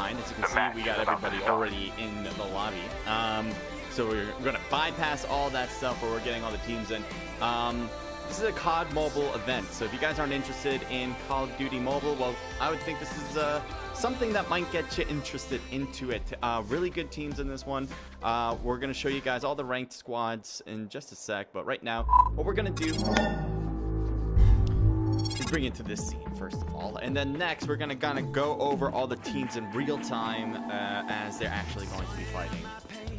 fine. As you can see, we got everybody already in the lobby. So we're going to bypass all that stuff where we're getting all the teams in. This is a COD Mobile event, so if you guys aren't interested in Call of Duty Mobile, well, I would think this is something that might get you interested into it. Really good teams in this one. We're going to show you guys all the ranked squads in just a sec, but right now, what we're going to do is bring it to this scene, first of all, and then next, we're going to kind of go over all the teams in real time as they're actually going to be fighting.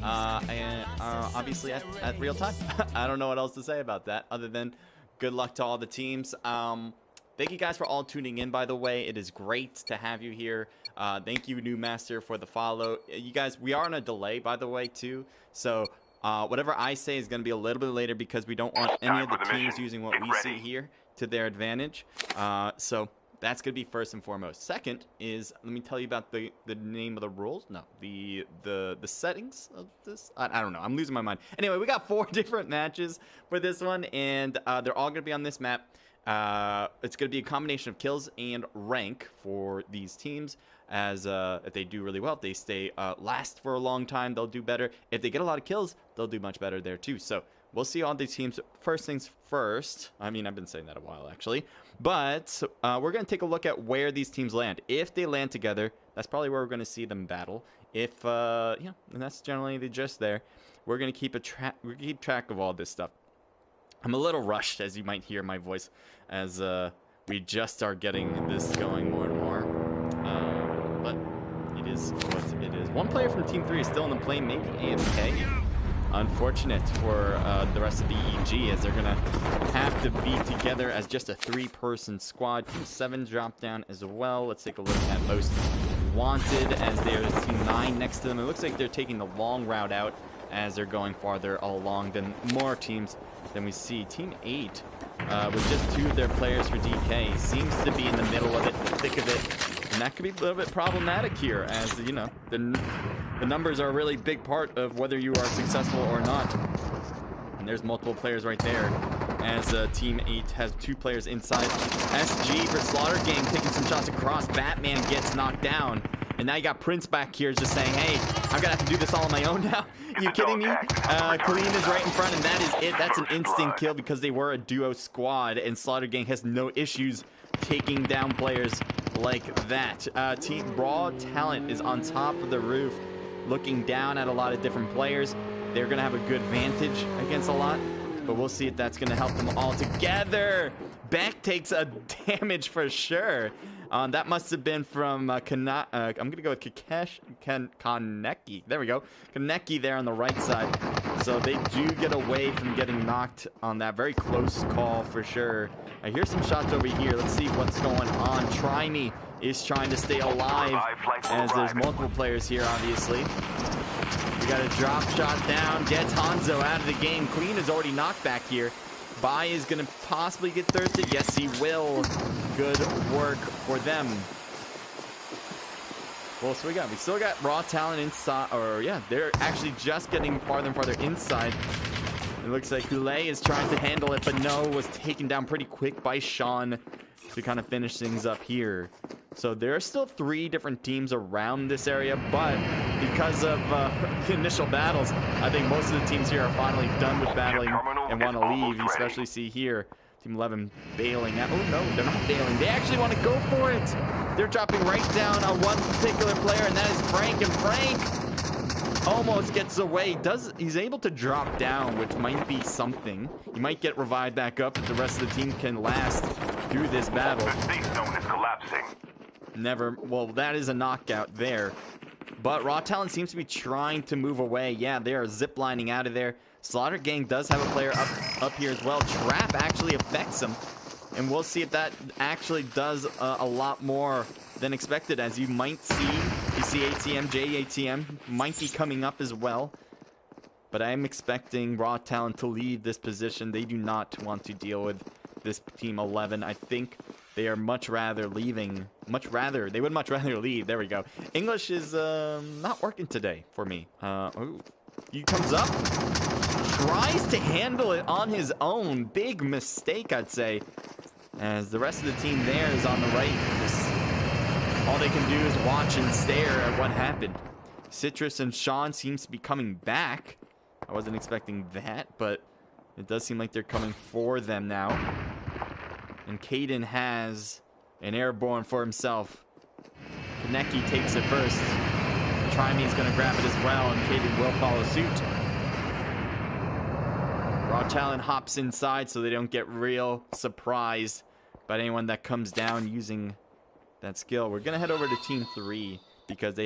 Obviously at real time. I don't know what else to say about that other than good luck to all the teams. Thank you guys for all tuning in, by the way. It is great to have you here. Thank you, New Master, for the follow. You guys, we are on a delay, by the way, too. So whatever I say is going to be a little bit later because we don't want any of the teams using what we see here to their advantage. So that's going to be first and foremost. Second is, let me tell you about the name of the rules. No, the settings of this. I don't know. I'm losing my mind. Anyway, we got 4 different matches for this one, and they're all going to be on this map. It's going to be a combination of kills and rank for these teams. As if they do really well, if they stay last for a long time, they'll do better. If they get a lot of kills, they'll do much better there too. So we'll see all these teams. First things first. I mean, I've been saying that a while, actually. But we're going to take a look at where these teams land. If they land together, that's probably where we're going to see them battle. If, and that's generally the gist there. We're going to keep track of all this stuff. I'm a little rushed, as you might hear my voice, as we just are getting this going more and more. But it is what it is. One player from Team 3 is still in the plane, maybe AFK. Unfortunate for the rest of the ENG, as they're going to have to be together as just a 3-person squad. Team 7 dropped down as well. Let's take a look at Most Wanted, as there's Team 9 next to them. It looks like they're taking the long route out as they're going farther along than more teams than we see. Team 8, with just 2 of their players for DK, seems to be in the middle of it, the thick of it. And that could be a little bit problematic here, as, you know, the numbers are a really big part of whether you are successful or not. And there's multiple players right there, as Team 8 has 2 players inside. SG for Slaughter Gang taking some shots across. Batman gets knocked down. And now you got Prince back here just saying, hey, I'm going to have to do this all on my own now. You kidding me? Clean is right in front, and that is it. That's an instant kill because they were a duo squad, and Slaughter Gang has no issues taking down players like that. Team Raw Talent is on top of the roof, looking down at a lot of different players. They're going to have a good vantage against a lot, but we'll see if that's going to help them all together. Beck takes a damage for sure. That must have been from I'm going to go with Kaneki. There we go. Kaneki there on the right side. So they do get away from getting knocked on that very close call for sure. I hear some shots over here. Let's see what's going on. Try Me is trying to stay alive, as there's multiple players here, obviously. We got a drop shot down. Gets Hanzo out of the game. Clean is already knocked back here. Bai is going to possibly get thirsted. Yes, he will. Good work for them. Well, so we still got Raw Talent inside, or yeah, they're actually just getting farther and farther inside. It looks like Hule is trying to handle it, but no, was taken down pretty quick by Sean to kind of finish things up here. So there are still 3 different teams around this area, but because of the initial battles, I think most of the teams here are finally done with battling and want to leave. You especially see here Team 11 bailing out. Oh no, they're not bailing. They actually want to go for it. They're dropping right down on one particular player, and that is Frank. And Frank almost gets away. He's able to drop down, which might be something. He might get revived back up if the rest of the team can last through this battle. The safe zone is collapsing. Never. Well, that is a knockout there. But Raw Talent seems to be trying to move away. Yeah, they are ziplining out of there. Slaughter Gang does have a player up here as well. Trap actually affects him. And we'll see if that actually does a lot more than expected. As you might see, you see ATM, JATM might be coming up as well. But I am expecting Raw Talent to leave this position. They do not want to deal with this Team 11. I think they are much rather leaving. They would much rather leave. There we go. English is not working today for me. Oh, he comes up, tries to handle it on his own. Big mistake, I'd say. As the rest of the team there is on the right, just all they can do is watch and stare at what happened. Citrus and Sean seems to be coming back. I wasn't expecting that, but it does seem like they're coming for them now. And Caden has an airborne for himself. Kaneki takes it first. Tryme's going to grab it as well, and Caden will follow suit. Raw Talon hops inside so they don't get real surprised by anyone that comes down using that skill. We're going to head over to Team 3 because they